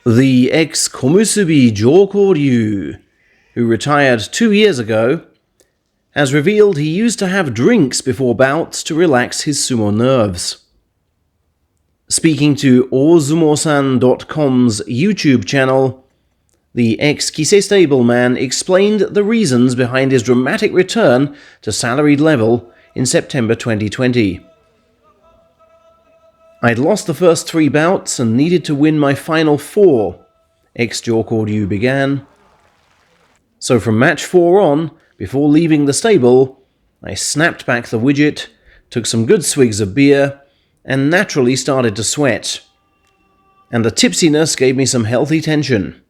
The ex-Jokoryu, who retired 2 years ago, has revealed he used to have drinks before bouts to relax his sumo nerves. Speaking to ozumosan.com's YouTube channel, the ex-Kisei stableman explained the reasons behind his dramatic return to salaried level in September 2020. I'd lost the first 3 bouts and needed to win my final 4, Ex-Jokoryu began. So from match 4 on, before leaving the stable, I snapped back the widget, took some good swigs of beer, and naturally started to sweat. And the tipsiness gave me some healthy tension.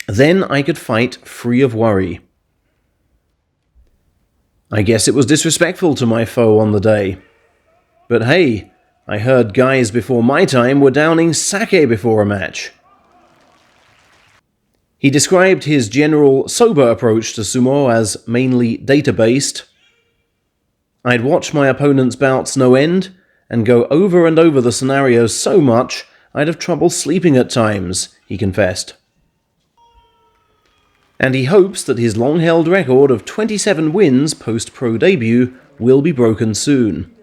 Then I could fight free of worry. I guess it was disrespectful to my foe on the day. But hey, I heard guys before my time were downing sake before a match. He described his general sober approach to sumo as mainly data-based. I'd watch my opponent's bouts no end, and go over and over the scenarios so much I'd have trouble sleeping at times, he confessed. And he hopes that his long-held record of 27 wins post-pro debut will be broken soon.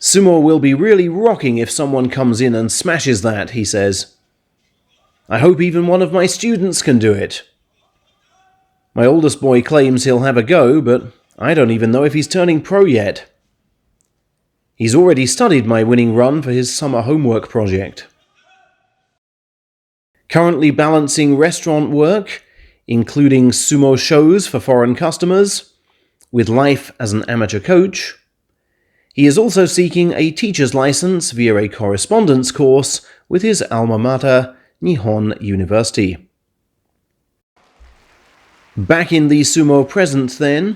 Sumo will be really rocking if someone comes in and smashes that, he says. I hope even one of my students can do it. My oldest boy claims he'll have a go, but I don't even know if he's turning pro yet. He's already studied my winning run for his summer homework project. Currently balancing restaurant work, including sumo shows for foreign customers, with life as an amateur coach. He is also seeking a teacher's license via a correspondence course with his alma mater, Nihon University. Back in the sumo present then,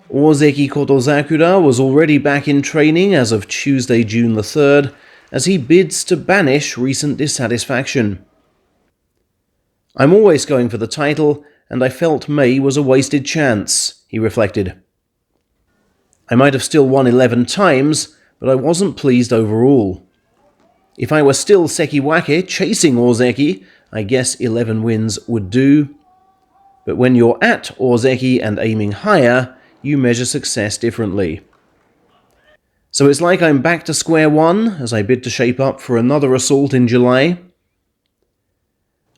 Ozeki Kotozakura was already back in training as of Tuesday, June the 3rd, as he bids to banish recent dissatisfaction. I'm always going for the title, and I felt May was a wasted chance, he reflected. I might have still won 11 times, but I wasn't pleased overall. If I were still Sekiwake chasing Ozeki, I guess 11 wins would do. But when you're at Ozeki and aiming higher, you measure success differently. So it's like I'm back to square one as I bid to shape up for another assault in July.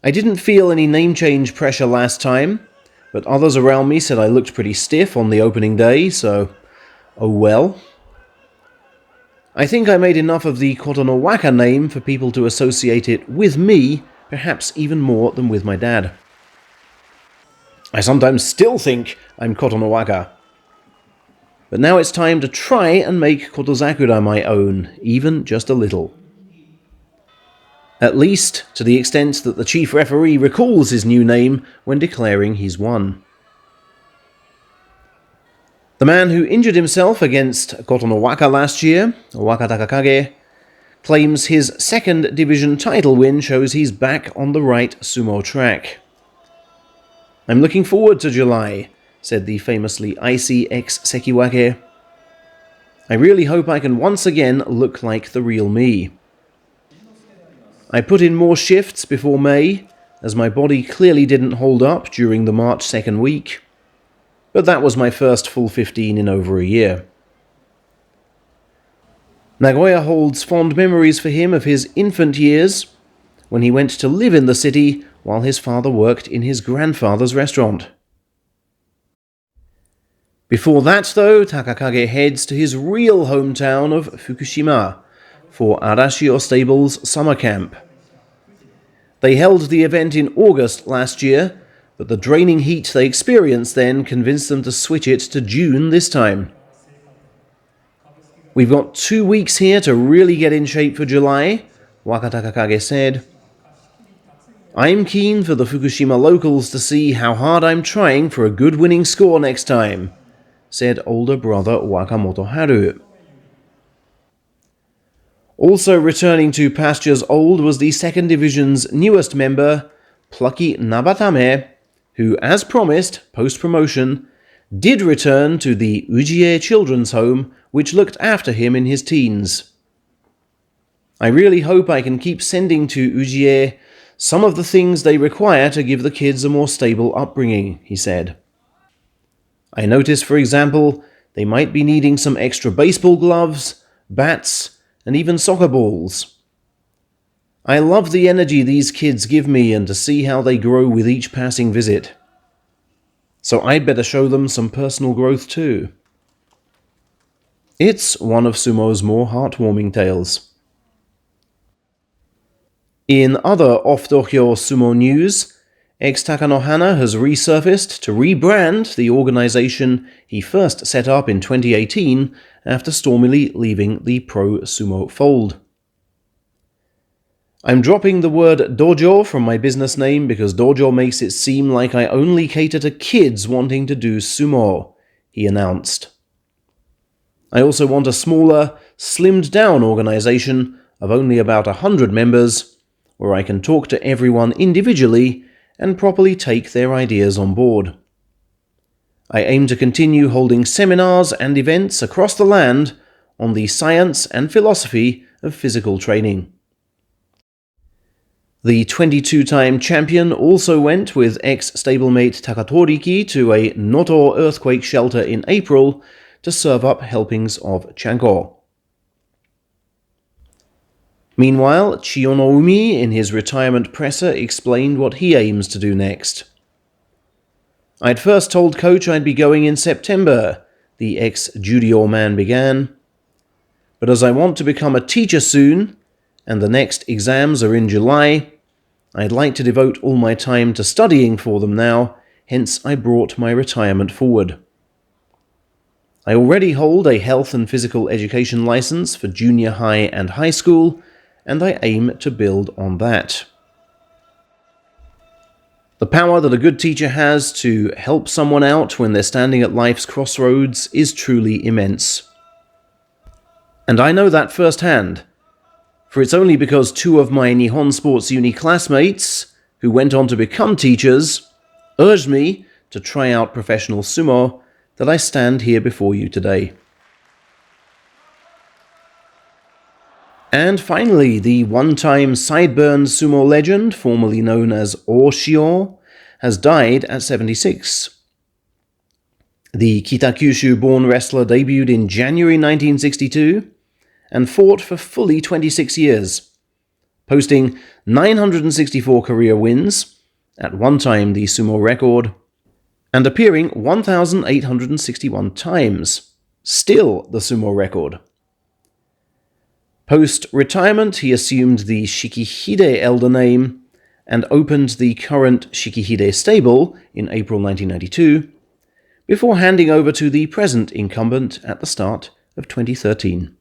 I didn't feel any name change pressure last time, but others around me said I looked pretty stiff on the opening day, so oh well. I think I made enough of the Kotonowaka name for people to associate it with me, perhaps even more than with my dad. I sometimes still think I'm Kotonowaka. But now it's time to try and make Kotozakura my own, even just a little. At least to the extent that the chief referee recalls his new name when declaring he's won. The man who injured himself against Kotonowaka last year, Wakatakakage, claims his second division title win shows he's back on the right sumo track. I'm looking forward to July, said the famously icy ex-Sekiwake. I really hope I can once again look like the real me. I put in more shifts before May, as my body clearly didn't hold up during the March 2nd week. But that was my first full 15 in over a year. Nagoya holds fond memories for him of his infant years, when he went to live in the city while his father worked in his grandfather's restaurant. Before that, though, Takakage heads to his real hometown of Fukushima for Arashio Stable's summer camp. They held the event in August last year, but the draining heat they experienced then convinced them to switch it to June this time. We've got 2 weeks here to really get in shape for July, Wakatakakage said. I'm keen for the Fukushima locals to see how hard I'm trying for a good winning score next time, said older brother Wakamoto Haru. Also returning to pastures old was the second division's newest member, plucky Nabatame, who, as promised, post-promotion, did return to the Ujie Children's Home, which looked after him in his teens. I really hope I can keep sending to Ujie some of the things they require to give the kids a more stable upbringing, he said. I noticed, for example, they might be needing some extra baseball gloves, bats, and even soccer balls. I love the energy these kids give me and to see how they grow with each passing visit. So I'd better show them some personal growth too. It's one of Sumo's more heartwarming tales. In other off-dohyo Sumo news, Takanohana has resurfaced to rebrand the organization he first set up in 2018 after stormily leaving the pro sumo fold. I'm dropping the word dojo from my business name because dojo makes it seem like I only cater to kids wanting to do sumo, he announced. I also want a smaller, slimmed-down organization of only about 100 members, where I can talk to everyone individually and properly take their ideas on board. I aim to continue holding seminars and events across the land on the science and philosophy of physical training. The 22-time champion also went with ex-stablemate Takatoriki to a Noto earthquake shelter in April to serve up helpings of chanko. Meanwhile, Chiyonoumi, in his retirement presser, explained what he aims to do next. I'd first told Coach I'd be going in September, the ex-judo man began. But as I want to become a teacher soon, and the next exams are in July, I'd like to devote all my time to studying for them now, hence I brought my retirement forward. I already hold a health and physical education license for junior high and high school, and I aim to build on that. The power that a good teacher has to help someone out when they're standing at life's crossroads is truly immense. And I know that firsthand, for it's only because two of my Nihon Sports Uni classmates, who went on to become teachers, urged me to try out professional sumo that I stand here before you today. And finally, the one-time sideburn sumo legend, formerly known as Oshio, has died at 76. The Kitakyushu-born wrestler debuted in January 1962 and fought for fully 26 years, posting 964 career wins, at one time the sumo record, and appearing 1,861 times, still the sumo record. Post-retirement, he assumed the Shikihide elder name and opened the current Shikihide stable in April 1992, before handing over to the present incumbent at the start of 2013.